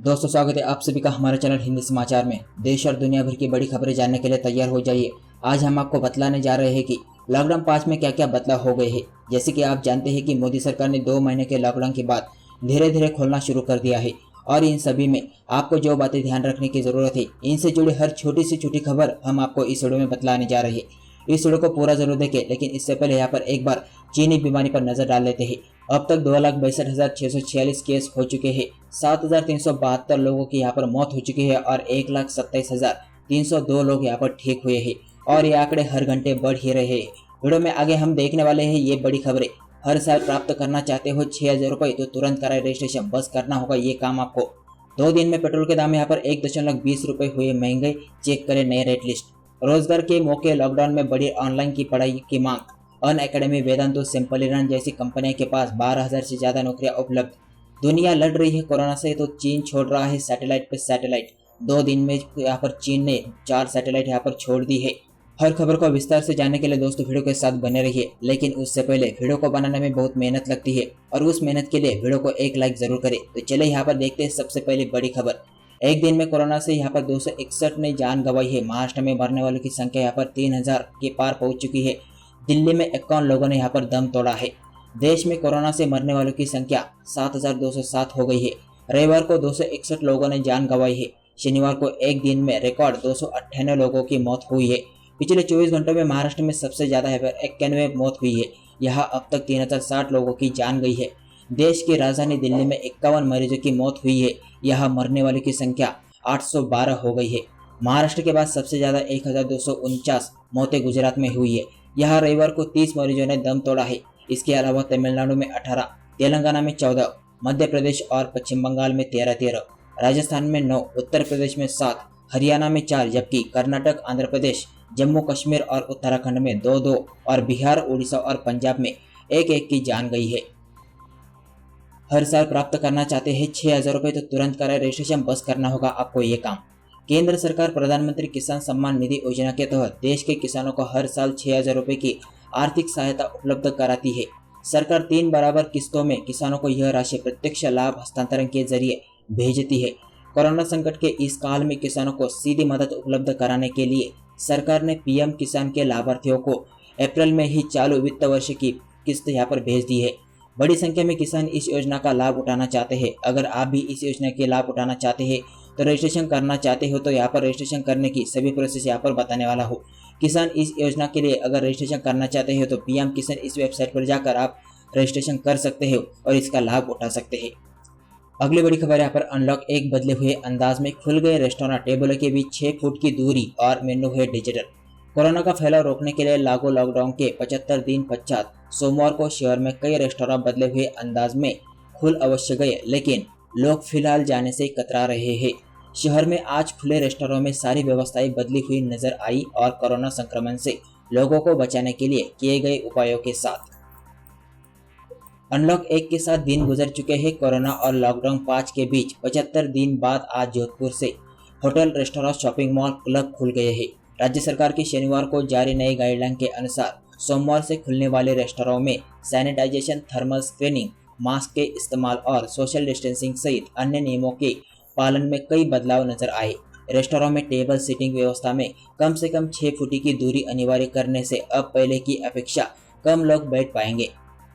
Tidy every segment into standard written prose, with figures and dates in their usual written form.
दोस्तों, स्वागत है आप सभी का हमारे चैनल हिंदी समाचार में। देश और दुनिया भर की बड़ी खबरें जानने के लिए तैयार हो जाइए। आज हम आपको बतलाने जा रहे हैं कि लॉकडाउन 5 में क्या क्या बदलाव हो गए हैं। जैसे कि आप जानते हैं कि मोदी सरकार ने 2 महीने के लॉकडाउन के बाद धीरे धीरे खोलना शुरू कर दिया है और इन सभी में आपको जो बातें ध्यान रखने की जरूरत है, इनसे जुड़ी हर छोटी से छोटी खबर हम आपको इस वीडियो में बतलाने जा रहे हैं। इस वीडियो को पूरा जरूर देखें, लेकिन इससे पहले यहाँ पर एक बार चीनी बीमारी पर नजर डाल लेते हैं। अब तक 2,62,646 केस हो चुके हैं, 7,372 लोगों की यहाँ पर मौत हो चुकी है और 1,27,302 लोग यहाँ पर ठीक हुए हैं और ये आंकड़े हर घंटे बढ़ ही रहे हैं। वीडियो में आगे हम देखने वाले हैं ये बड़ी खबरें। हर साल प्राप्त करना चाहते हो 6,000 रुपये तो तुरंत कराए रजिस्ट्रेशन, बस करना होगा ये काम आपको। 2 दिन में पेट्रोल के दाम यहाँ पर 1.20 रुपये हुए महंगे, चेक करें नए रेट लिस्ट। रोजगार के मौके, लॉकडाउन में बढ़ी ऑनलाइन की पढ़ाई की मांग। अन अकेडमी, वेदांतो, सिंपलीरन जैसी कंपनियों के पास 12,000 से ज्यादा नौकरियां उपलब्ध। दुनिया लड़ रही है कोरोना से तो चीन छोड़ रहा है सैटेलाइट पे सैटेलाइट। 2 दिन में यहाँ पर चीन ने 4 सैटेलाइट यहाँ पर छोड़ दी है। हर खबर को विस्तार से जानने के लिए दोस्तों वीडियो के साथ बने रहिए, लेकिन उससे पहले वीडियो को बनाने में बहुत मेहनत लगती है और उस मेहनत के लिए वीडियो को एक लाइक जरूर करें। तो चले यहाँ पर देखते हैं सबसे पहले बड़ी खबर। एक दिन में कोरोना से यहाँ पर 261 ने जान गंवाई है। महाराष्ट्र में मरने वालों की संख्या यहाँ पर 3,000 के पार पहुंच चुकी है। दिल्ली में 51 लोगों ने यहाँ पर दम तोड़ा है। देश में कोरोना से मरने वालों की संख्या 7,207 हो गई है। रविवार को 261 लोगों ने जान गंवाई है। शनिवार को एक दिन में रिकॉर्ड 298 लोगों की मौत हुई है। पिछले 24 घंटों में महाराष्ट्र में सबसे ज्यादा 91 मौत हुई है। यहाँ अब तक 3,060 लोगों की जान गई है। देश की राजधानी दिल्ली में 51 मरीजों की मौत हुई है। यहाँ मरने वालों की संख्या 812 हो गई है। महाराष्ट्र के बाद सबसे ज्यादा 1,249 मौतें गुजरात में हुई है। यहाँ रविवार को 30 मरीजों ने दम तोड़ा है। इसके अलावा तमिलनाडु में 18, तेलंगाना में 14, मध्य प्रदेश और पश्चिम बंगाल में 13-13, राजस्थान में 9, उत्तर प्रदेश में 7, हरियाणा में 4, जबकि कर्नाटक, आंध्र प्रदेश, जम्मू कश्मीर और उत्तराखंड में 2-2 और बिहार, उड़ीसा और पंजाब में 1-1 की जान गई है। हर साल प्राप्त करना चाहते हैं 6,000 रुपये तो तुरंत कराए रजिस्ट्रेशन, बस करना होगा आपको ये काम। केंद्र सरकार प्रधानमंत्री किसान सम्मान निधि योजना के तहत देश के किसानों को हर साल 6,000 रुपये की आर्थिक सहायता उपलब्ध कराती है। सरकार 3 बराबर किस्तों में किसानों को यह राशि प्रत्यक्ष लाभ हस्तांतरण के जरिए भेजती है। कोरोना संकट के इस काल में किसानों को सीधी मदद उपलब्ध कराने के लिए सरकार ने पीएम किसान के लाभार्थियों को अप्रैल में ही चालू वित्त वर्ष की किस्त यहाँ पर भेज दी है। बड़ी संख्या में किसान इस योजना का लाभ उठाना चाहते हैं। अगर आप भी इस योजना के लाभ उठाना चाहते हैं तो रजिस्ट्रेशन करना चाहते हो तो यहाँ पर रजिस्ट्रेशन करने की सभी प्रोसेस यहाँ पर बताने वाला हो। किसान इस योजना के लिए अगर रजिस्ट्रेशन करना चाहते हो तो पीएम किसान इस वेबसाइट पर जाकर आप रजिस्ट्रेशन कर सकते हो और इसका लाभ उठा सकते हैं। अगली बड़ी खबर यहाँ पर अनलॉक 1 बदले हुए अंदाज में खुल गए रेस्टोरेंट, टेबलों के बीच 6 फुट की दूरी और मेन्यू है डिजिटल। कोरोना का फैलाव रोकने के लिए लागू लॉकडाउन के 75 दिन पश्चात सोमवार को शहर में कई रेस्टोरेंट बदले हुए अंदाज में खुल अवश्य गए, लेकिन लोग फिलहाल जाने से कतरा रहे हैं। शहर में आज खुले रेस्टोरेंट में सारी व्यवस्थाएं बदली हुई नजर आई और कोरोना संक्रमण से लोगों को बचाने के लिए किए गए उपायों के साथ अनलॉक 1 के साथ दिन गुजर चुके हैं। कोरोना और लॉकडाउन 5 के बीच 75 दिन बाद आज जोधपुर से hotel, restaurant, shopping mall, club खुल गए हैं। राज्य सरकार की शनिवार को जारी नई गाइडलाइन के अनुसार सोमवार से खुलने वाले रेस्टोरेंट में सैनिटाइजेशन, थर्मल स्क्रीनिंग, मास्क के इस्तेमाल और सोशल डिस्टेंसिंग सहित अन्य नियमों के पालन में कई बदलाव नजर आए। रेस्टोरेंट में टेबल सीटिंग व्यवस्था में कम से कम 6 फुट की दूरी अनिवार्य करने से अब पहले की अपेक्षा कम लोग बैठ पाएंगे।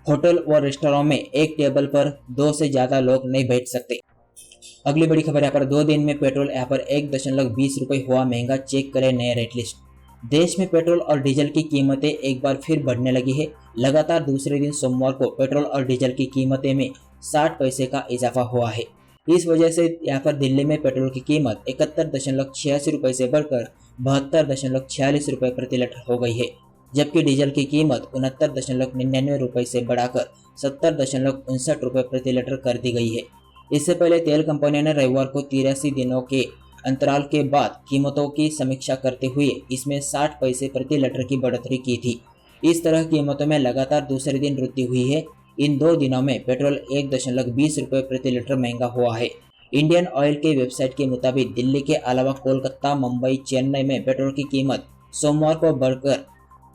होटल व रेस्टोरेंट में एक टेबल पर 2 से ज्यादा लोग नहीं बैठ सकते। अगली बड़ी खबर यहाँ पर 2 दिन में पेट्रोल यहाँ पर 1.20 रुपये हुआ महंगा, चेक करें नए रेट लिस्ट। देश में पेट्रोल और डीजल की कीमतें एक बार फिर बढ़ने लगी है। लगातार दूसरे दिन सोमवार को पेट्रोल और डीजल की कीमतें में 60 पैसे का इजाफा हुआ है। इस वजह से यहाँ पर दिल्ली में पेट्रोल की कीमत 71.86 रुपये से बढ़कर 72.46 रुपये प्रति लीटर हो गई है, जबकि डीजल की कीमत 69.99 रुपये से बढ़ाकर 70.59 रुपये प्रति लीटर कर दी गई है। इससे पहले तेल कंपनियों ने रविवार को 83 दिनों के अंतराल के बाद कीमतों की समीक्षा करते हुए इसमें 60 पैसे प्रति लीटर की बढ़ोतरी की थी। इस तरह कीमतों में लगातार दूसरे दिन वृद्धि हुई है। इन 2 दिनों में पेट्रोल 1.20 रुपये प्रति लीटर महंगा हुआ है। इंडियन ऑयल के वेबसाइट के मुताबिक दिल्ली के अलावा कोलकाता, मुंबई, चेन्नई में पेट्रोल की कीमत सोमवार को बढ़कर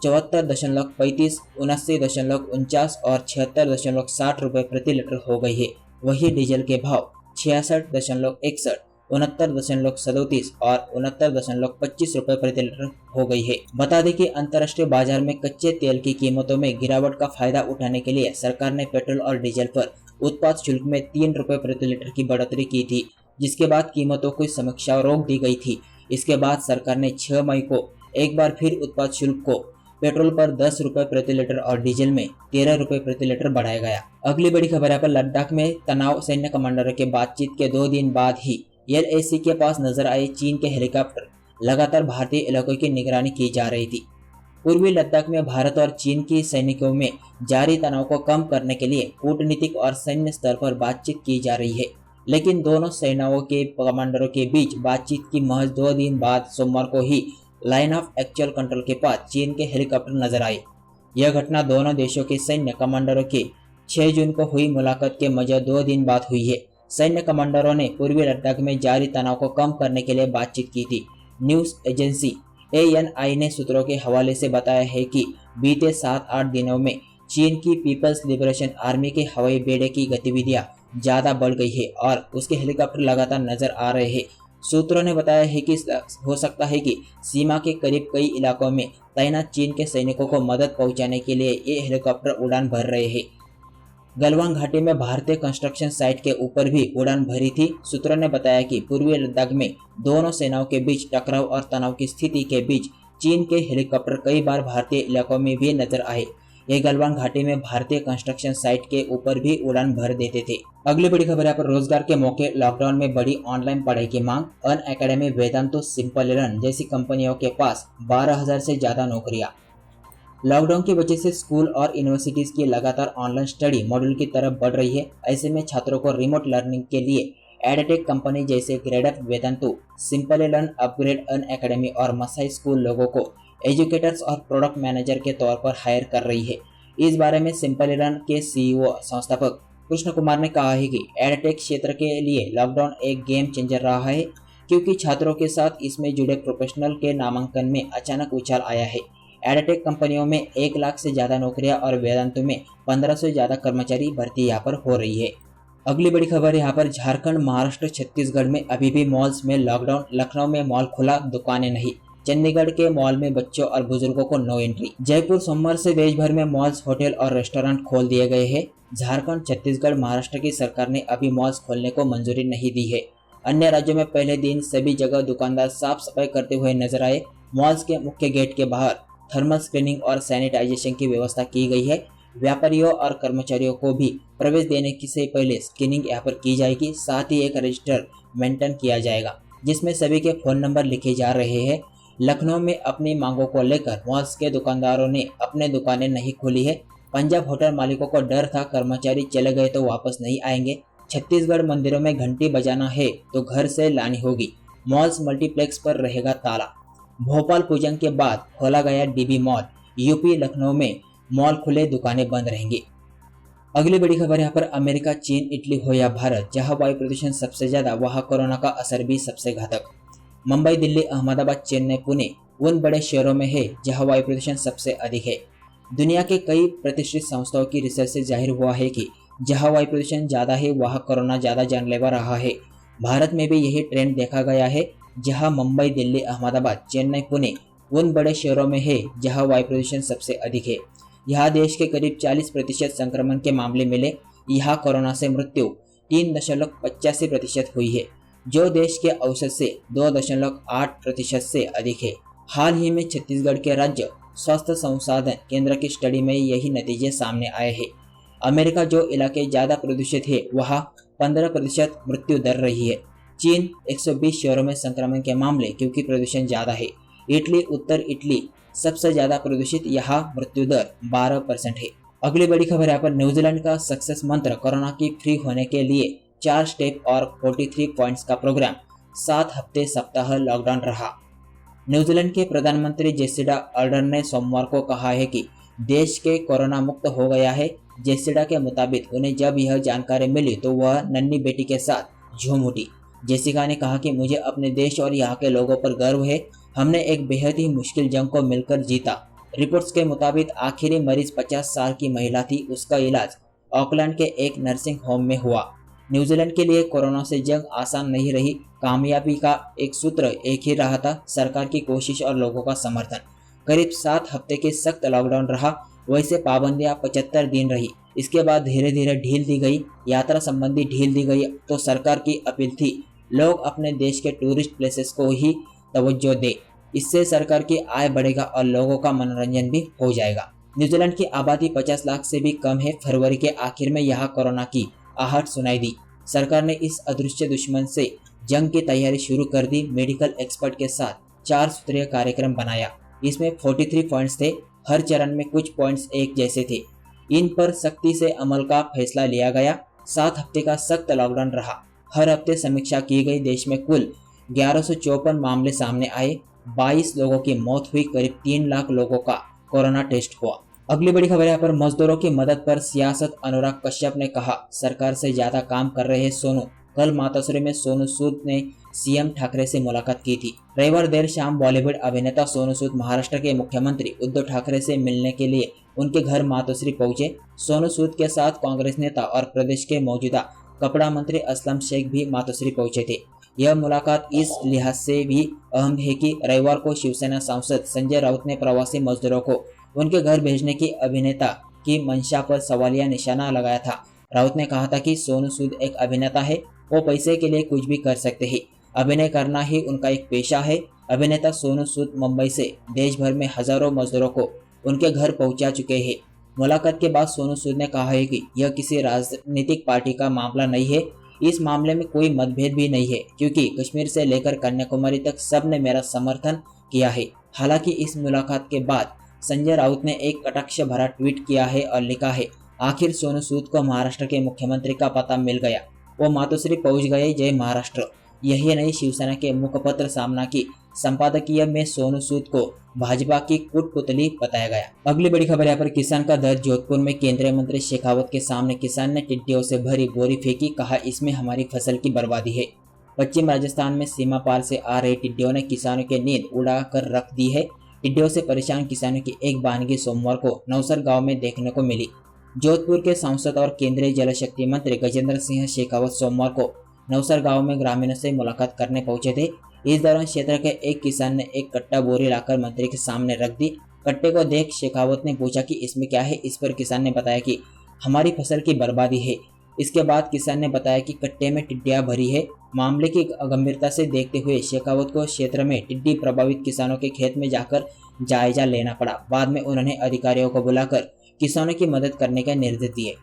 74.35, 79.49 और 76.60 रुपये प्रति लीटर हो गई है। वही डीजल के भाव 66.61, 69.37 और 69.25 रुपए प्रति लीटर हो गई है। बता दें कि अंतर्राष्ट्रीय बाजार में कच्चे तेल की कीमतों में गिरावट का फायदा उठाने के लिए सरकार ने पेट्रोल और डीजल पर उत्पाद शुल्क में 3 रुपए प्रति लीटर की बढ़ोतरी की थी, जिसके बाद कीमतों की समीक्षा रोक दी गई थी। इसके बाद सरकार ने 6 मई को एक बार फिर उत्पाद शुल्क को पेट्रोल पर 10 रुपए प्रति लीटर और डीजल में 13 रुपए प्रति लीटर बढ़ाया गया। अगली बड़ी खबर है पर लद्दाख में तनाव, सैन्य कमांडरों के बातचीत के 2 दिन बाद ही LAC के पास नजर आए चीन के हेलीकॉप्टर। लगातार भारतीय इलाकों की निगरानी की जा रही थी। पूर्वी लद्दाख में भारत और चीन की सैनिकों में जारी तनाव को कम करने के लिए कूटनीतिक और सैन्य स्तर पर बातचीत की जा रही है, लेकिन दोनों सेनाओं के कमांडरों के बीच बातचीत की महज 2 दिन बाद सोमवार को ही लाइन ऑफ एक्चुअल कंट्रोल के पास चीन के हेलीकॉप्टर नजर आए। यह घटना दोनों देशों के सैन्य कमांडरों की 6 जून को हुई मुलाकात के मजा 2 दिन बाद हुई है। सैन्य कमांडरों ने पूर्वी लद्दाख में जारी तनाव को कम करने के लिए बातचीत की थी। न्यूज एजेंसी ANI ने सूत्रों के हवाले से बताया है कि बीते 7-8 दिनों में चीन की पीपल्स लिबरेशन आर्मी के हवाई बेड़े की गतिविधियां ज्यादा बढ़ गई है और उसके हेलीकॉप्टर लगातार नजर आ रहे हैं। सूत्रों ने बताया है कि हो सकता है कि सीमा के करीब कई इलाकों में तैनात चीन के सैनिकों को मदद पहुंचाने के लिए ये हेलीकॉप्टर उड़ान भर रहे हैं। गलवान घाटी में भारतीय कंस्ट्रक्शन साइट के ऊपर भी उड़ान भरी थी। सूत्रों ने बताया कि पूर्वी लद्दाख में दोनों सेनाओं के बीच टकराव और तनाव की स्थिति के बीच चीन के हेलीकॉप्टर कई बार भारतीय इलाकों में भी नजर आए। ये गलवान घाटी में भारतीय कंस्ट्रक्शन साइट के ऊपर भी उड़ान भर देते थे। अगली बड़ी खबर है पर रोजगार के मौके, लॉकडाउन में बड़ी ऑनलाइन पढ़ाई की मांग। अनअकैडमी, वेदांतो, सिंपलरन जैसी कंपनियों के पास 12,000 से ज्यादा नौकरियां। लॉकडाउन की वजह से स्कूल और यूनिवर्सिटीज की लगातार ऑनलाइन स्टडी मॉड्यूल की तरफ बढ़ रही है। ऐसे में छात्रों को रिमोट लर्निंग के लिए एडटेक कंपनी जैसे ग्रेडअप, वेदांतो, सिंपलरन, अपग्रेड, अनअकैडमी और मसाई स्कूल लोगों को एजुकेटर्स और प्रोडक्ट मैनेजर के तौर पर हायर कर रही है। इस बारे में सिंपलरन के CEO संस्थापक कृष्ण कुमार ने कहा है कि एडटेक क्षेत्र के लिए लॉकडाउन एक गेम चेंजर रहा है, क्योंकि छात्रों के साथ इसमें जुड़े प्रोफेशनल के नामांकन में अचानक उछाल आया है। एडटेक कंपनियों में 1 लाख से ज्यादा नौकरियां और वेदांतों में 1500 से ज्यादा कर्मचारी भर्ती यहाँ पर हो रही है। अगली बड़ी खबर यहाँ पर झारखंड, महाराष्ट्र, छत्तीसगढ़ में अभी भी मॉल्स में लॉकडाउन। लखनऊ में मॉल खुला, दुकानें नहीं। चंडीगढ़ के मॉल में बच्चों और बुजुर्गों को नो एंट्री। जयपुर, सोमवार से देश भर में मॉल्स, होटल और रेस्टोरेंट खोल दिए गए हैं। झारखंड, छत्तीसगढ़, महाराष्ट्र की सरकार ने अभी मॉल्स खोलने को मंजूरी नहीं दी है। अन्य राज्यों में पहले दिन सभी जगह दुकानदार साफ सफाई करते हुए नजर आए। मॉल्स के मुख्य गेट के बाहर थर्मल स्क्रीनिंग और सैनिटाइजेशन की व्यवस्था की गई है। व्यापारियों और कर्मचारियों को भी प्रवेश देने से पहले स्क्रीनिंग यहाँ पर की जाएगी। साथ ही एक रजिस्टर मेंटेन किया जाएगा जिसमें सभी के फोन नंबर लिखे जा रहे हैं। लखनऊ में अपनी मांगों को लेकर मॉल्स के दुकानदारों ने अपने दुकानें नहीं खोली है। पंजाब होटल मालिकों को डर था कर्मचारी चले गए तो वापस नहीं आएंगे। छत्तीसगढ़ मंदिरों में घंटी बजाना है तो घर से लानी होगी। मॉल्स, मल्टीप्लेक्स पर रहेगा ताला। भोपाल पूजन के बाद खोला गया DB मॉल। यूपी, लखनऊ में मॉल खुले, दुकानें बंद रहेंगी। अगली बड़ी खबर यहाँ पर अमेरिका, चीन, इटली हो या भारत, जहां वायु प्रदूषण सबसे ज्यादा वहां कोरोना का असर भी सबसे घातक। मुंबई, दिल्ली, अहमदाबाद, चेन्नई, पुणे उन बड़े शहरों में है जहां वायु प्रदूषण सबसे अधिक है। दुनिया के कई प्रतिष्ठित संस्थाओं की रिसर्च से जाहिर हुआ है कि जहां वायु प्रदूषण ज्यादा है वहां कोरोना ज्यादा जानलेवा रहा है। भारत में भी यही ट्रेंड देखा गया है, जहां मुंबई, दिल्ली, अहमदाबाद, चेन्नई, पुणे उन बड़े शहरों में है जहां वायु प्रदूषण सबसे अधिक है। यहाँ देश के करीब 40% संक्रमण के मामले मिले। यहाँ कोरोना से मृत्यु 3.85% हुई है, जो देश के औसत से 2.8% से अधिक है। हाल ही में छत्तीसगढ़ के राज्य स्वास्थ्य संसाधन केंद्र की स्टडी में यही नतीजे सामने आए हैं। अमेरिका, जो इलाके ज्यादा प्रदूषित है, वहाँ 15% मृत्यु दर रही है। चीन 120 शहरों में संक्रमण के मामले क्योंकि प्रदूषण ज्यादा है। इटली, उत्तर इटली सबसे ज्यादा प्रदूषित, यहाँ मृत्यु दर 12% है। अगली बड़ी खबर यहाँ पर न्यूजीलैंड का सक्सेस मंत्र, कोरोना की फ्री होने के लिए 4 स्टेप और 43 पॉइंट्स का प्रोग्राम। 7 हफ्ते सप्ताह लॉकडाउन रहा। न्यूजीलैंड के प्रधानमंत्री जेसिडा अर्डर्न ने सोमवार को कहा है कि देश के कोरोना मुक्त हो गया है। जेसिडा के मुताबिक उन्हें जब यह जानकारी मिली तो वह नन्ही बेटी के साथ झूम उठी। जेसिका ने कहा कि मुझे अपने देश और यहाँ के लोगों पर गर्व है। हमने एक बेहद ही मुश्किल जंग को मिलकर जीता। रिपोर्ट्स के मुताबिक आखिरी मरीज 50 साल की महिला थी। उसका इलाज ऑकलैंड के एक नर्सिंग होम में हुआ। न्यूजीलैंड के लिए कोरोना से जंग आसान नहीं रही। कामयाबी का एक सूत्र एक ही रहा था, सरकार की कोशिश और लोगों का समर्थन। करीब 7 हफ्ते के सख्त लॉकडाउन रहा। वैसे पाबंदियां 75 दिन रही। इसके बाद धीरे धीरे ढील दी गई, यात्रा संबंधी ढील दी गई। तो सरकार की अपील थी लोग अपने देश के टूरिस्ट प्लेसेस को ही तवज्जो दे। इससे सरकार की आय बढ़ेगा और लोगों का मनोरंजन भी हो जाएगा। न्यूजीलैंड की आबादी 50 लाख से भी कम है। फरवरी के आखिर में यहाँ कोरोना की आहट सुनाई दी। सरकार ने इस अदृश्य दुश्मन से जंग की तैयारी शुरू कर दी। मेडिकल एक्सपर्ट के साथ 4 सूत्रीय कार्यक्रम बनाया। इसमें 43 पॉइंट्स थे। हर चरण में कुछ पॉइंट्स एक जैसे थे। इन पर सख्ती से अमल का फैसला लिया गया। 7 हफ्ते का सख्त लॉकडाउन रहा। हर हफ्ते समीक्षा की गई। देश में कुल 1154 मामले सामने आए। 22 लोगों की मौत हुई। करीब 3 लाख लोगों का कोरोना टेस्ट हुआ। अगली बड़ी खबर यहाँ पर मजदूरों की मदद पर सियासत। अनुराग कश्यप ने कहा सरकार से ज्यादा काम कर रहे हैं सोनू। कल मातोश्री में सोनू सूद ने सीएम ठाकरे से मुलाकात की थी। रविवार देर शाम बॉलीवुड अभिनेता सोनू सूद महाराष्ट्र के मुख्यमंत्री उद्धव ठाकरे से मिलने के लिए उनके घर मातोश्री पहुंचे। सोनू सूद के साथ कांग्रेस नेता और प्रदेश के मौजूदा कपड़ा मंत्री असलम शेख भी मातोश्री पहुंचे थे। यह मुलाकात इस लिहाज से भी अहम है कि रविवार को शिवसेना सांसद संजय राउत ने प्रवासी मजदूरों को उनके घर भेजने की अभिनेता की मंशा पर सवालिया निशाना लगाया था। राउत ने कहा था कि सोनू सूद एक अभिनेता है, वो पैसे के लिए कुछ भी कर सकते हैं। अभिनय करना ही उनका एक पेशा है। अभिनेता सोनू सूद मुंबई से देश भर में हजारों मजदूरों को उनके घर पहुंचा चुके हैं। मुलाकात के बाद सोनू सूद ने कहा है कि यह किसी राजनीतिक पार्टी का मामला नहीं है। इस मामले में कोई मतभेद भी नहीं है, क्योंकि कश्मीर से लेकर कन्याकुमारी तक सबने मेरा समर्थन किया है। हालांकि इस मुलाकात के बाद संजय राउत ने एक कटाक्ष भरा ट्वीट किया है और लिखा है आखिर सोनू सूद को महाराष्ट्र के मुख्यमंत्री का पता मिल गया, वो मातोश्री पहुंच गए। जय महाराष्ट्र। यही नहीं, शिवसेना के मुखपत्र सामना की संपादकीय में सोनू सूद को भाजपा की कुटपुतली बताया गया। अगली बड़ी खबर यहाँ पर किसान का दर्द। जोधपुर में केंद्रीय मंत्री शेखावत के सामने किसान ने टिड्डियों से भरी बोरी फेंकी। कहा इसमें हमारी फसल की बर्बादी है। पश्चिम राजस्थान में सीमा पार से आ रहे टिड्डियों ने किसानों की नींद उड़ा कर रख दी है। टिड्डियों से परेशान किसानों की एक बानगी सोमवार को नवसर गांव में देखने को मिली। जोधपुर के सांसद और केंद्रीय जल शक्ति मंत्री गजेंद्र सिंह शेखावत सोमवार को नवसर गांव में ग्रामीणों से मुलाकात करने पहुंचे थे। इस दौरान क्षेत्र के एक किसान ने एक कट्टा बोरी लाकर मंत्री के सामने रख दी। कट्टे को देख शेखावत ने पूछा कि इसमें क्या है। इस पर किसान ने बताया कि हमारी फसल की बर्बादी है। इसके बाद किसान ने बताया कि कट्टे में टिड्डियां भरी है। मामले की गंभीरता से देखते हुए शेखावत को क्षेत्र में टिड्डी प्रभावित किसानों के खेत में जाकर जायजा लेना पड़ा। बाद में उन्होंने अधिकारियों को बुलाकर किसानों की मदद करने के निर्देश दिए।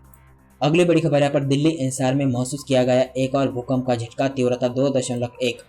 अगली बड़ी खबर यहाँ पर दिल्ली एनसीआर में महसूस किया गया एक और भूकंप का झटका। तीव्रता 2.1।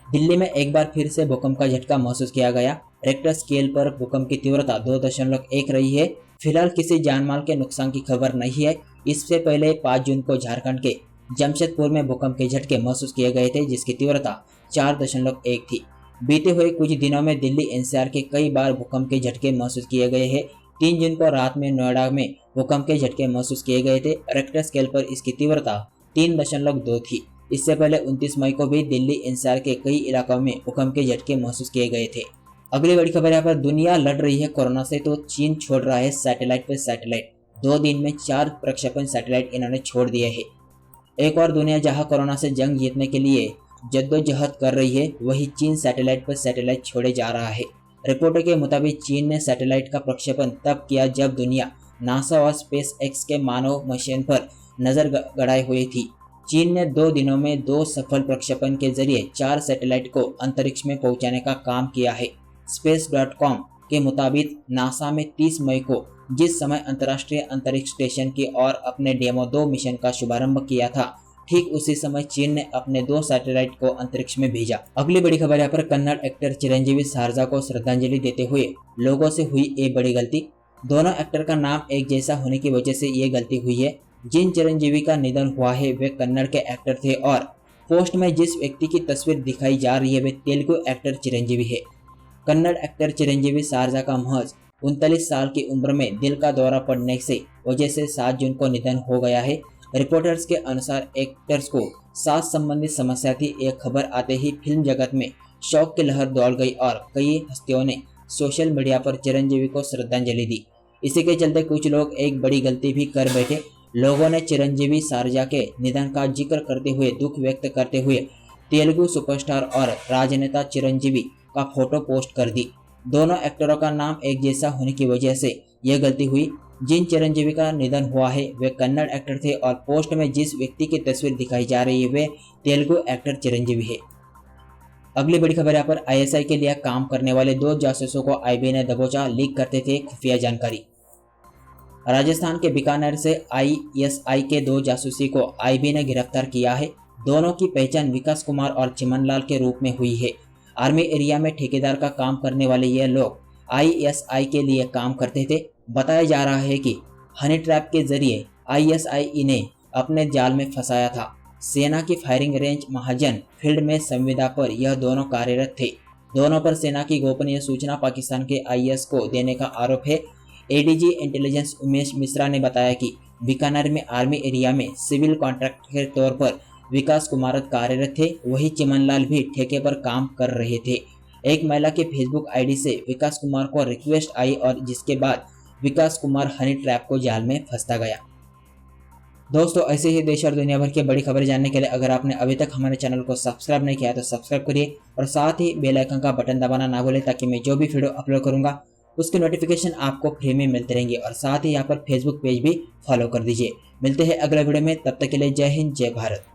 दिल्ली में एक बार फिर से भूकंप का झटका महसूस किया गया। रेक्टर स्केल पर भूकंप की तीव्रता 2.1 रही है। फिलहाल किसी जानमाल के नुकसान की खबर नहीं है। इससे पहले 5 जून को झारखंड के जमशेदपुर में भूकंप के झटके महसूस किए गए थे, जिसकी तीव्रता 4.1 थी। बीते हुए कुछ दिनों में दिल्ली एनसीआर के कई बार भूकंप के झटके महसूस किए गए हैं। 3 जून को रात में नोएडा में भूकंप के झटके महसूस किए गए थे। रेक्टर स्केल पर इसकी तीव्रता 3.2 थी। इससे पहले 29 मई को भी दिल्ली एनसीआर के कई इलाकों में भूकंप के झटके महसूस किए गए थे। अगली बड़ी खबर यहाँ पर दुनिया लड़ रही है कोरोना से, तो चीन छोड़ रहा है सैटेलाइट पर सैटेलाइट। 2 दिन में 4 प्रक्षेपण सैटेलाइट इन्होंने छोड़ दिए हैं। एक और दुनिया जहां कोरोना से जंग जीतने के लिए जद्दोजहद कर रही है, वही चीन सैटेलाइट पर सैटेलाइट छोड़े जा रहा है। रिपोर्टों के मुताबिक चीन ने सैटेलाइट का प्रक्षेपण तब किया जब दुनिया नासा और स्पेस एक्स के मानव मिशन पर नजर गड़ाए हुई थी। चीन ने 2 दिनों में 2 सफल प्रक्षेपण के जरिए 4 सैटेलाइट को अंतरिक्ष में पहुंचाने का काम किया है। space.com के मुताबिक नासा में 30 मई को जिस समय अंतर्राष्ट्रीय अंतरिक्ष स्टेशन की ओर अपने डेमो 2 मिशन का शुभारंभ किया था, ठीक उसी समय चीन ने अपने 2 सैटेलाइट को अंतरिक्ष में भेजा। अगली बड़ी खबर यहाँ पर कन्नड़ एक्टर चिरंजीवी सरजा को श्रद्धांजलि देते हुए लोगों से हुई एक बड़ी गलती। दोनों एक्टर का नाम एक जैसा होने की वजह से ये गलती हुई है। जिन चिरंजीवी का निधन हुआ है वे कन्नड़ के एक्टर थे और पोस्ट में जिस व्यक्ति की तस्वीर दिखाई जा रही है वे तेलुगु एक्टर चिरंजीवी है। कन्नड़ एक्टर चिरंजीवी सरजा का महज 39 साल की उम्र में दिल का दौरा पड़ने से वजह से 7 जून को निधन हो गया है। रिपोर्टर्स के अनुसार एक्टर्स को सांस संबंधी समस्या थी। एक खबर आते ही फिल्म जगत में शोक की लहर दौड़ गई और कई हस्तियों ने सोशल मीडिया पर चिरंजीवी को श्रद्धांजलि दी। इसी के चलते कुछ लोग एक बड़ी गलती भी कर बैठे। लोगों ने चिरंजीवी सारजा के निधन का जिक्र करते हुए दुख व्यक्त करते हुए तेलुगु सुपरस्टार और राजनेता चिरंजीवी का फोटो पोस्ट कर दी। दोनों एक्टरों का नाम एक जैसा होने की वजह से यह गलती हुई। जिन चिरंजीवी का निधन हुआ है वे कन्नड़ एक्टर थे और पोस्ट में जिस व्यक्ति की तस्वीर दिखाई जा रही है वे तेलुगु एक्टर चिरंजीवी है। अगली बड़ी खबर यहाँ पर आईएसआई के लिए काम करने वाले 2 जासूसों को आईबी ने दबोचा, लीक करते थे खुफिया जानकारी। राजस्थान के बीकानेर से आईएसआई के 2 जासूसी को आईबी ने गिरफ्तार किया है। दोनों की पहचान विकास कुमार और चिमनलाल के रूप में हुई है। आर्मी एरिया में ठेकेदार का काम करने वाले ये लोग आईएसआई के लिए काम करते थे। बताया जा रहा है कि हनी ट्रैप के जरिए आईएसआई इन्हें अपने जाल में फंसाया था। सेना की फायरिंग रेंज महाजन फील्ड में संविदा पर यह दोनों कार्यरत थे। दोनों पर सेना की गोपनीय सूचना पाकिस्तान के आईएस को देने का आरोप है। एडीजी इंटेलिजेंस उमेश मिश्रा ने बताया कि बीकानेर में आर्मी एरिया में सिविल कॉन्ट्रैक्टर के तौर पर विकास कुमार कार्यरत थे, वही चिमनलाल भी ठेके पर काम कर रहे थे। एक महिला के फेसबुक आईडी से विकास कुमार को रिक्वेस्ट आई और जिसके बाद विकास कुमार हनी ट्रैप को जाल में फंसता गया। दोस्तों, ऐसे ही देश और दुनिया भर की बड़ी खबरें जानने के लिए अगर आपने अभी तक हमारे चैनल को सब्सक्राइब नहीं किया तो सब्सक्राइब करिए और साथ ही बेल आइकन का बटन दबाना ना भूलें ताकि मैं जो भी वीडियो अपलोड करूंगा उसके नोटिफिकेशन आपको फ्री में मिलते रहेंगे। और साथ ही यहाँ पर फेसबुक पेज भी फॉलो कर दीजिए। मिलते हैं अगले वीडियो में, तब तक के लिए जय हिंद जय भारत।